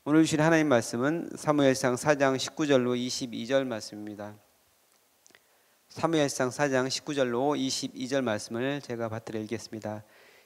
오늘 주신 하나님 말씀은 사무엘상 4장 19절로 22절 말씀입니다. 사무엘상 4장 19절로 22절 말씀을 제가 받들어 읽겠습니다.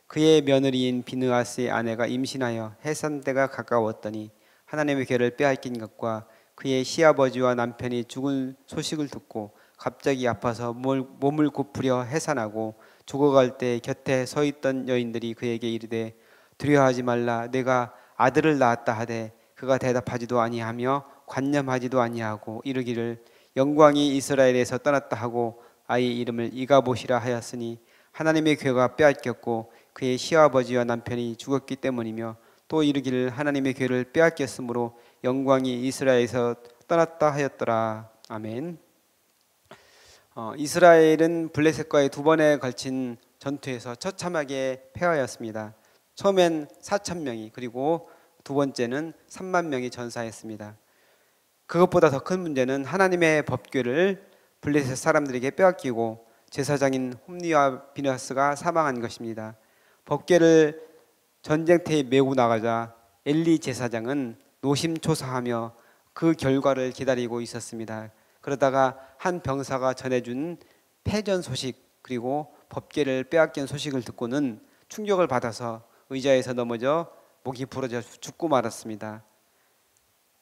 그의 며느리인 비느하스의 아내가 임신하여 해산 때가 가까웠더니 하나님의 궤를 빼앗긴 것과 그의 시아버지와 남편이 죽은 소식을 듣고 갑자기 아파서 몸을 굽으려 해산하고 죽어갈 때 곁에 서 있던 여인들이 그에게 이르되 두려워하지 말라, 내가 아들을 낳았다 하되 그가 대답하지도 아니하며 관념하지도 아니하고 이르기를 영광이 이스라엘에서 떠났다 하고 아이 이름을 이가봇이라 하였으니 하나님의 궤가 빼앗겼고 그의 시아버지와 남편이 죽었기 때문이며 또 이르기를 하나님의 궤를 빼앗겼으므로 영광이 이스라엘에서 떠났다 하였더라. 아멘. 이스라엘은 블레셋과의 두 번에 걸친 전투에서 처참하게 패하였습니다. 처음엔 4,000명이 그리고 두 번째는 3만 명이 전사했습니다. 그것보다 더 큰 문제는 하나님의 법궤를 블레셋 사람들에게 빼앗기고 제사장인 홈리와 비느하스가 사망한 것입니다. 법궤를 전쟁터에 메고 나가자 엘리 제사장은 노심초사하며 그 결과를 기다리고 있었습니다. 그러다가 한 병사가 전해준 패전 소식 그리고 법궤를 빼앗긴 소식을 듣고는 충격을 받아서 의자에서 넘어져 목이 부러져 죽고 말았습니다.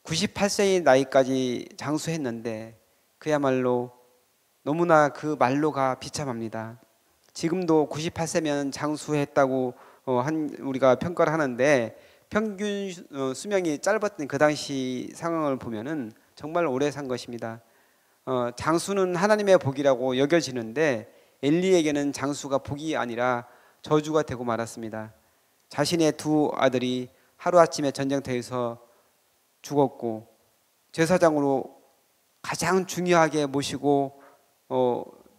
98세의 나이까지 장수했는데 그야말로 너무나 그 말로가 비참합니다. 지금도 98세면 장수했다고 우리가 평가를 하는데 평균 수명이 짧았던 그 당시 상황을 보면은 정말 오래 산 것입니다. 장수는 하나님의 복이라고 여겨지는데 엘리에게는 장수가 복이 아니라 저주가 되고 말았습니다. 자신의 두 아들이 하루아침에 전쟁터에서 죽었고 제사장으로 가장 중요하게 모시고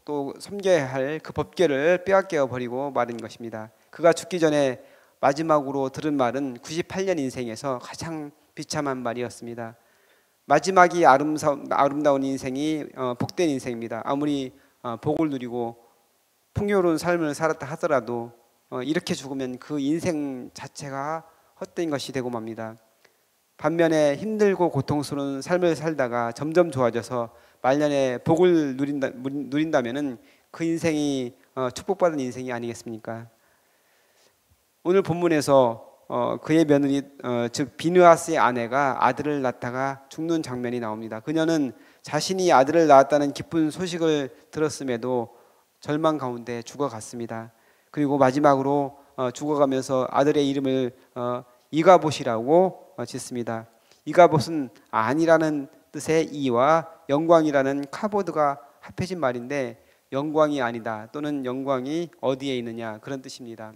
또 섬겨야 할 그 법궤를 빼앗겨 버리고 말인 것입니다. 그가 죽기 전에 마지막으로 들은 말은 98년 인생에서 가장 비참한 말이었습니다. 마지막이 아름다운 인생이 복된 인생입니다. 아무리 복을 누리고 풍요로운 삶을 살았다 하더라도 이렇게 죽으면 그 인생 자체가 헛된 것이 되고 맙니다. 반면에 힘들고 고통스러운 삶을 살다가 점점 좋아져서 말년에 복을 누린다면은 그 인생이 축복받은 인생이 아니겠습니까? 오늘 본문에서 그의 며느리 즉 비느하스의 아내가 아들을 낳다가 죽는 장면이 나옵니다. 그녀는 자신이 아들을 낳았다는 기쁜 소식을 들었음에도 절망 가운데 죽어갔습니다. 그리고 마지막으로 죽어가면서 아들의 이름을 이가봇이라고 짓습니다. 이가봇은 아니라는 뜻의 이와 영광이라는 카보드가 합해진 말인데 영광이 아니다 또는 영광이 어디에 있느냐 그런 뜻입니다.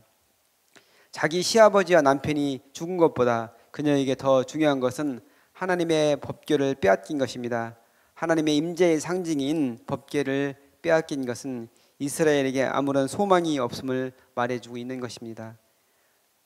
자기 시아버지와 남편이 죽은 것보다 그녀에게 더 중요한 것은 하나님의 법궤를 빼앗긴 것입니다. 하나님의 임재의 상징인 법궤를 빼앗긴 것은 이스라엘에게 아무런 소망이 없음을 말해주고 있는 것입니다.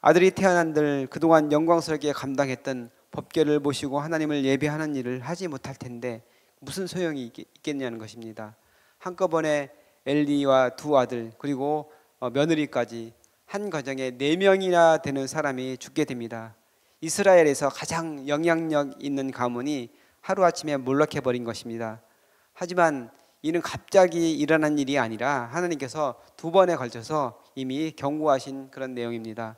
아들이 태어난들 그동안 영광스럽게 감당했던 법궤를 모시고 하나님을 예배하는 일을 하지 못할 텐데 무슨 소용이 있겠냐는 것입니다. 한꺼번에 엘리와 두 아들 그리고 며느리까지 한 가정에 4명이나 되는 사람이 죽게 됩니다. 이스라엘에서 가장 영향력 있는 가문이 하루아침에 몰락해버린 것입니다. 하지만 이는 갑자기 일어난 일이 아니라 하나님께서 두 번에 걸쳐서 이미 경고하신 그런 내용입니다.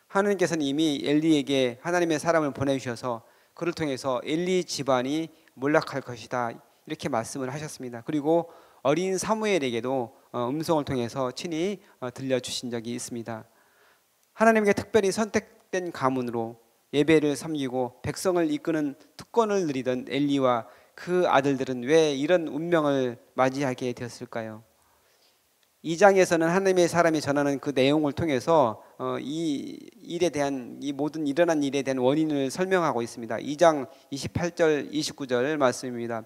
하나님께서는 이미 엘리에게 하나님의 사람을 보내주셔서 그를 통해서 엘리 집안이 몰락할 것이다 이렇게 말씀을 하셨습니다. 그리고 어린 사무엘에게도 음성을 통해서 친히 들려주신 적이 있습니다. 하나님께 특별히 선택된 가문으로 예배를 섬기고 백성을 이끄는 특권을 누리던 엘리와 그 아들들은 왜 이런 운명을 맞이하게 되었을까요? 2장에서는 하나님의 사람이 전하는 그 내용을 통해서 이 일에 대한 이 모든 일어난 일에 대한 원인을 설명하고 있습니다. 2장 28절 29절 말씀입니다.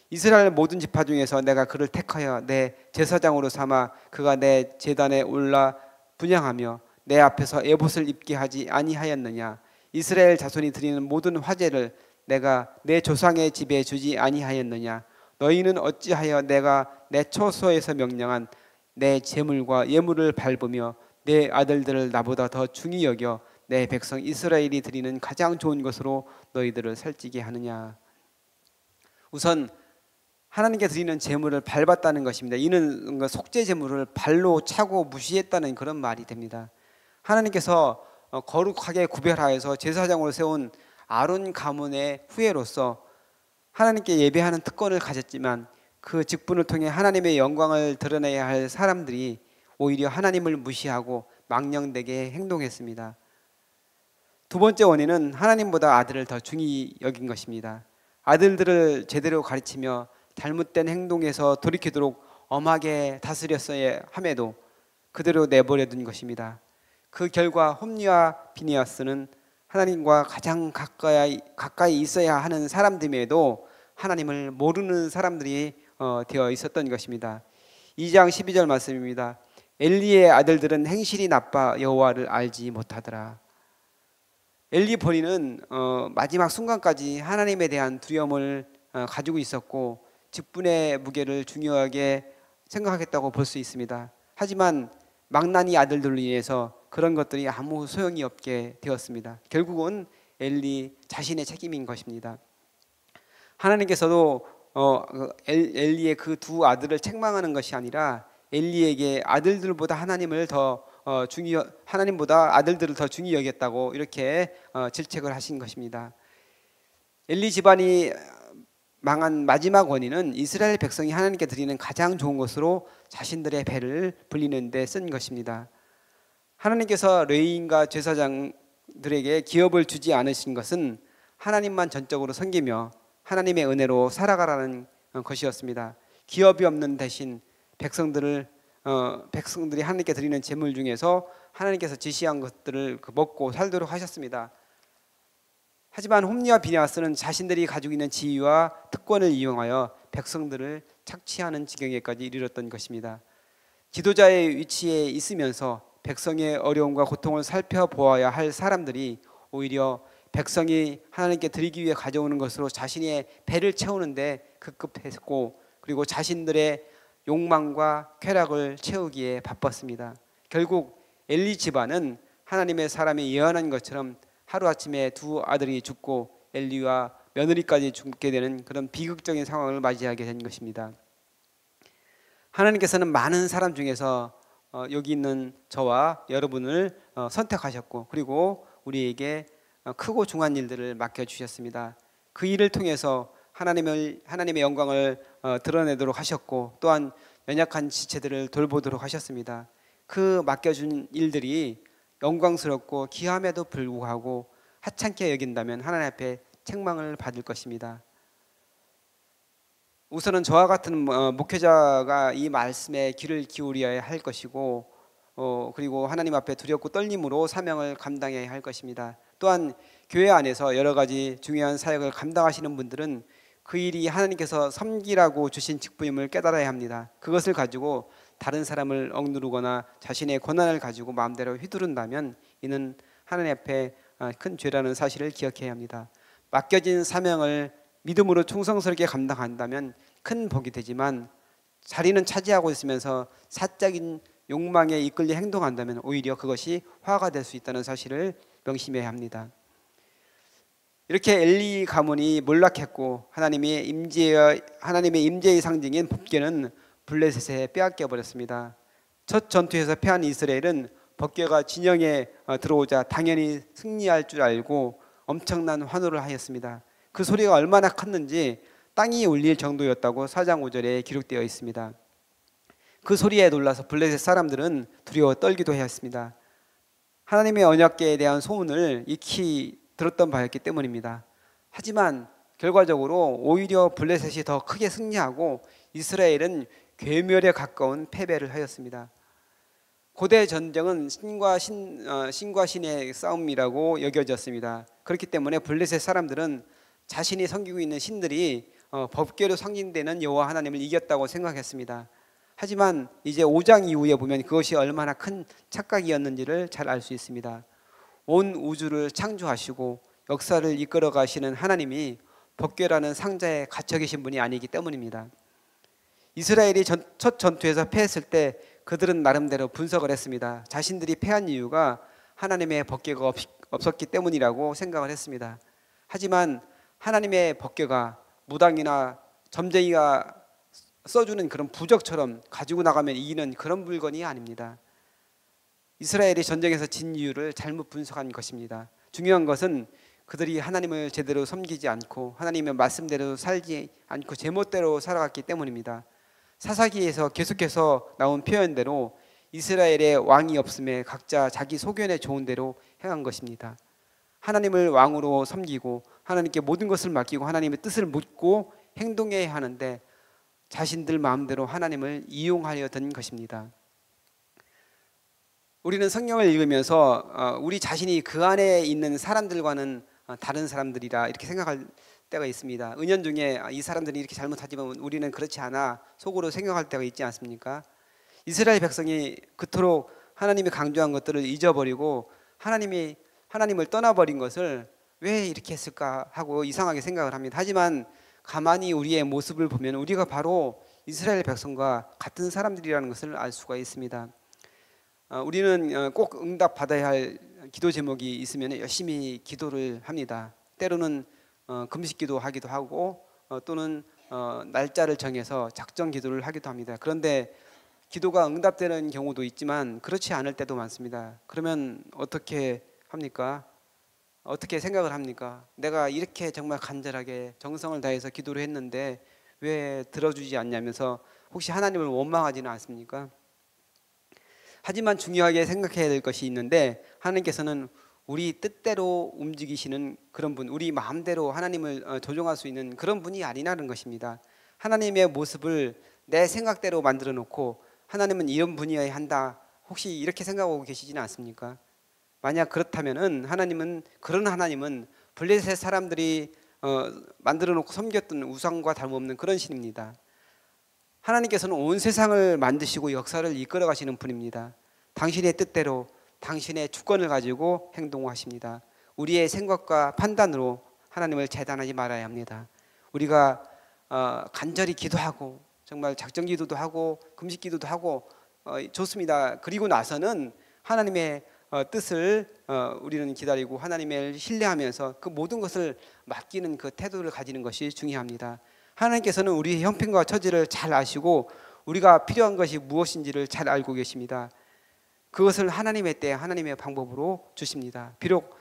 이스라엘 모든 지파 중에서 내가 그를 택하여 내 제사장으로 삼아 그가 내 제단에 올라 분향하며 내 앞에서 에봇을 입게 하지 아니하였느냐. 이스라엘 자손이 드리는 모든 화제를 내가 내 조상의 집에 주지 아니하였느냐. 너희는 어찌하여 내가 내 처소에서 명령한 내 제물과 예물을 밟으며 내 아들들을 나보다 더 중히 여겨 내 백성 이스라엘이 드리는 가장 좋은 것으로 너희들을 살찌게 하느냐. 우선 하나님께 드리는 제물을 밟았다는 것입니다. 이는 속죄 제물을 발로 차고 무시했다는 그런 말이 됩니다. 하나님께서 거룩하게 구별하여서 제사장으로 세운 아론 가문의 후예로서 하나님께 예배하는 특권을 가졌지만 그 직분을 통해 하나님의 영광을 드러내야 할 사람들이 오히려 하나님을 무시하고 망령되게 행동했습니다. 두 번째 원인은 하나님보다 아들을 더 중히 여긴 것입니다. 아들들을 제대로 가르치며 잘못된 행동에서 돌이키도록 엄하게 다스렸어야 함에도 그대로 내버려 둔 것입니다. 그 결과 홈리와 비니아스는 하나님과 가장 가까이 있어야 하는 사람들임에도 하나님을 모르는 사람들이 되어 있었던 것입니다. 2장 12절 말씀입니다. 엘리의 아들들은 행실이 나빠 여호와를 알지 못하더라. 엘리 본인은 마지막 순간까지 하나님에 대한 두려움을 가지고 있었고 직분의 무게를 중요하게 생각하겠다고 볼 수 있습니다. 하지만 망나니 아들들로 인해서 그런 것들이 아무 소용이 없게 되었습니다. 결국은 엘리 자신의 책임인 것입니다. 하나님께서도 엘리의 그 두 아들을 책망하는 것이 아니라 엘리에게 아들들보다 하나님보다 아들들을 더 중히 여겼다고 이렇게 질책을 하신 것입니다. 엘리 집안이 망한 마지막 원인은 이스라엘 백성이 하나님께 드리는 가장 좋은 것으로 자신들의 배를 불리는 데 쓴 것입니다. 하나님께서 레위인과 제사장들에게 기업을 주지 않으신 것은 하나님만 전적으로 섬기며 하나님의 은혜로 살아가라는 것이었습니다. 기업이 없는 대신 백성들이 하나님께 드리는 제물 중에서 하나님께서 지시한 것들을 먹고 살도록 하셨습니다. 하지만 홈리와 비니아스는 자신들이 가지고 있는 지위와 특권을 이용하여 백성들을 착취하는 지경에까지 이르렀던 것입니다. 지도자의 위치에 있으면서 백성의 어려움과 고통을 살펴보아야 할 사람들이 오히려 백성이 하나님께 드리기 위해 가져오는 것으로 자신의 배를 채우는데 급급했고 그리고 자신들의 욕망과 쾌락을 채우기에 바빴습니다. 결국 엘리 집안은 하나님의 사람이 예언한 것처럼 하루아침에 두 아들이 죽고 엘리와 며느리까지 죽게 되는 그런 비극적인 상황을 맞이하게 된 것입니다. 하나님께서는 많은 사람 중에서 여기 있는 저와 여러분을 선택하셨고 그리고 우리에게 크고 중한 일들을 맡겨주셨습니다. 그 일을 통해서 하나님의 영광을 드러내도록 하셨고 또한 연약한 지체들을 돌보도록 하셨습니다. 그 맡겨준 일들이 영광스럽고 귀함에도 불구하고 하찮게 여긴다면 하나님 앞에 책망을 받을 것입니다. 우선은 저와 같은 목회자가 이 말씀에 귀를 기울여야 할 것이고 그리고 하나님 앞에 두렵고 떨림으로 사명을 감당해야 할 것입니다. 또한 교회 안에서 여러 가지 중요한 사역을 감당하시는 분들은 그 일이 하나님께서 섬기라고 주신 직분임을 깨달아야 합니다. 그것을 가지고 다른 사람을 억누르거나 자신의 권한을 가지고 마음대로 휘두른다면 이는 하나님 앞에 큰 죄라는 사실을 기억해야 합니다. 맡겨진 사명을 믿음으로 충성스럽게 감당한다면 큰 복이 되지만 자리는 차지하고 있으면서 사적인 욕망에 이끌려 행동한다면 오히려 그것이 화가 될 수 있다는 사실을 명심해야 합니다. 이렇게 엘리 가문이 몰락했고 하나님의 임재의 상징인 법궤는 블레셋에 빼앗겨 버렸습니다. 첫 전투에서 패한 이스라엘은 법궤가 진영에 들어오자 당연히 승리할 줄 알고 엄청난 환호를 하였습니다. 그 소리가 얼마나 컸는지 땅이 울릴 정도였다고 4장 5절에 기록되어 있습니다. 그 소리에 놀라서 블레셋 사람들은 두려워 떨기도 하였습니다. 하나님의 언약궤에 대한 소문을 익히 들었던 바였기 때문입니다. 하지만 결과적으로 오히려 블레셋이 더 크게 승리하고 이스라엘은 괴멸에 가까운 패배를 하였습니다. 고대 전쟁은 신과 신의 싸움이라고 여겨졌습니다. 그렇기 때문에 블레셋 사람들은 자신이 섬기고 있는 신들이 법궤로 상징되는 여호와 하나님을 이겼다고 생각했습니다. 하지만 이제 5장 이후에 보면 그것이 얼마나 큰 착각이었는지를 잘 알 수 있습니다. 온 우주를 창조하시고 역사를 이끌어 가시는 하나님이 법궤라는 상자에 갇혀 계신 분이 아니기 때문입니다. 이스라엘이 첫 전투에서 패했을 때 그들은 나름대로 분석을 했습니다. 자신들이 패한 이유가 하나님의 법궤가 없었기 때문이라고 생각을 했습니다. 하지만 하나님의 법궤가 무당이나 점쟁이가 써주는 그런 부적처럼 가지고 나가면 이기는 그런 물건이 아닙니다. 이스라엘이 전쟁에서 진 이유를 잘못 분석한 것입니다. 중요한 것은 그들이 하나님을 제대로 섬기지 않고 하나님의 말씀대로 살지 않고 제멋대로 살아갔기 때문입니다. 사사기에서 계속해서 나온 표현대로 이스라엘의 왕이 없음에 각자 자기 소견에 좋은 대로 행한 것입니다. 하나님을 왕으로 섬기고 하나님께 모든 것을 맡기고 하나님의 뜻을 묻고 행동해야 하는데 자신들 마음대로 하나님을 이용하려던 것입니다. 우리는 성경을 읽으면서 우리 자신이 그 안에 있는 사람들과는 다른 사람들이라 이렇게 생각할 때가 있습니다. 은연중에 이 사람들이 이렇게 잘못하지만 우리는 그렇지 않아 속으로 생각할 때가 있지 않습니까? 이스라엘 백성이 그토록 하나님이 강조한 것들을 잊어버리고 하나님을 떠나버린 것을 왜 이렇게 했을까 하고 이상하게 생각을 합니다. 하지만 가만히 우리의 모습을 보면 우리가 바로 이스라엘 백성과 같은 사람들이라는 것을 알 수가 있습니다. 우리는 꼭 응답받아야 할 기도 제목이 있으면 열심히 기도를 합니다. 때로는 금식 기도하기도 하고 또는 날짜를 정해서 작정 기도를 하기도 합니다. 그런데 기도가 응답되는 경우도 있지만 그렇지 않을 때도 많습니다. 그러면 어떻게 합니까? 어떻게 생각을 합니까? 내가 이렇게 정말 간절하게 정성을 다해서 기도를 했는데 왜 들어주지 않냐면서 혹시 하나님을 원망하지는 않습니까? 하지만 중요하게 생각해야 될 것이 있는데 하나님께서는 우리 뜻대로 움직이시는 그런 분, 우리 마음대로 하나님을 조종할 수 있는 그런 분이 아니라는 것입니다. 하나님의 모습을 내 생각대로 만들어 놓고 하나님은 이런 분이어야 한다, 혹시 이렇게 생각하고 계시지는 않습니까? 만약 그렇다면은 그런 하나님은 블레셋 사람들이 만들어 놓고 섬겼던 우상과 다름없는 그런 신입니다. 하나님께서는 온 세상을 만드시고 역사를 이끌어 가시는 분입니다. 당신의 뜻대로 당신의 주권을 가지고 행동하십니다. 우리의 생각과 판단으로 하나님을 재단하지 말아야 합니다. 우리가 간절히 기도하고 정말 작정 기도도 하고 금식 기도도 하고 좋습니다. 그리고 나서는 하나님의 뜻을 우리는 기다리고 하나님을 신뢰하면서 그 모든 것을 맡기는 그 태도를 가지는 것이 중요합니다. 하나님께서는 우리의 형편과 처지를 잘 아시고 우리가 필요한 것이 무엇인지를 잘 알고 계십니다. 그것을 하나님의 때 하나님의 방법으로 주십니다. 비록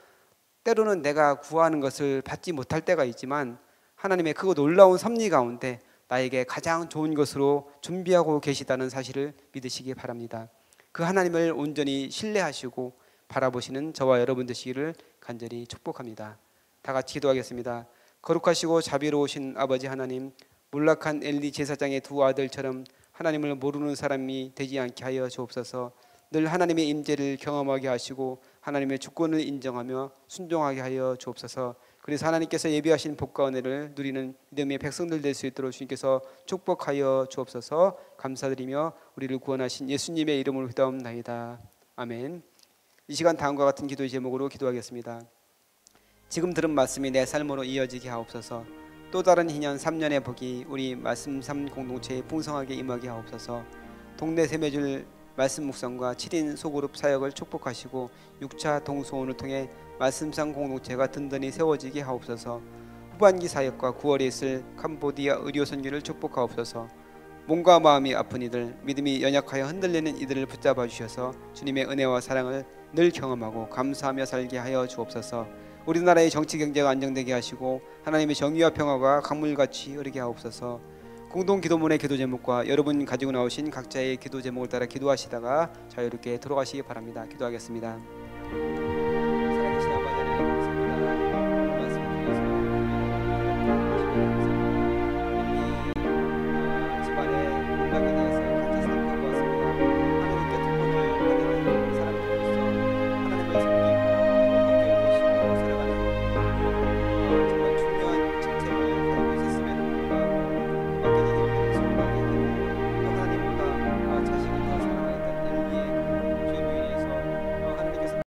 때로는 내가 구하는 것을 받지 못할 때가 있지만 하나님의 그 놀라운 섭리 가운데 나에게 가장 좋은 것으로 준비하고 계시다는 사실을 믿으시기 바랍니다. 그 하나님을 온전히 신뢰하시고 바라보시는 저와 여러분 되시기를 간절히 축복합니다. 다 같이 기도하겠습니다. 거룩하시고 자비로우신 아버지 하나님, 몰락한 엘리 제사장의 두 아들처럼 하나님을 모르는 사람이 되지 않게 하여 주옵소서. 늘 하나님의 임재를 경험하게 하시고 하나님의 주권을 인정하며 순종하게 하여 주옵소서. 그래서 하나님께서 예비하신 복과 은혜를 누리는 믿음의 백성들 될 수 있도록 주님께서 축복하여 주옵소서. 감사드리며 우리를 구원하신 예수님의 이름으로 기도합나이다. 아멘. 이 시간 다음과 같은 기도의 제목으로 기도하겠습니다. 지금 들은 말씀이 내 삶으로 이어지게 하옵소서. 또 다른 희년 3년의 복이 우리 말씀 삶 공동체에 풍성하게 임하게 하옵소서. 동네 세매줄 말씀 묵상과 7인 소그룹 사역을 축복하시고 6차 동소원을 통해 말씀상 공동체가 든든히 세워지게 하옵소서. 후반기 사역과 9월에 있을 캄보디아 의료 선교를 축복하옵소서. 몸과 마음이 아픈 이들, 믿음이 연약하여 흔들리는 이들을 붙잡아 주셔서 주님의 은혜와 사랑을 늘 경험하고 감사하며 살게 하여 주옵소서. 우리나라의 정치 경제가 안정되게 하시고 하나님의 정의와 평화가 강물같이 흐르게 하옵소서. 공동 기도문의 기도 제목과 여러분 가지고 나오신 각자의 기도 제목을 따라 기도하시다가 자유롭게 들어가시기 바랍니다. 기도하겠습니다.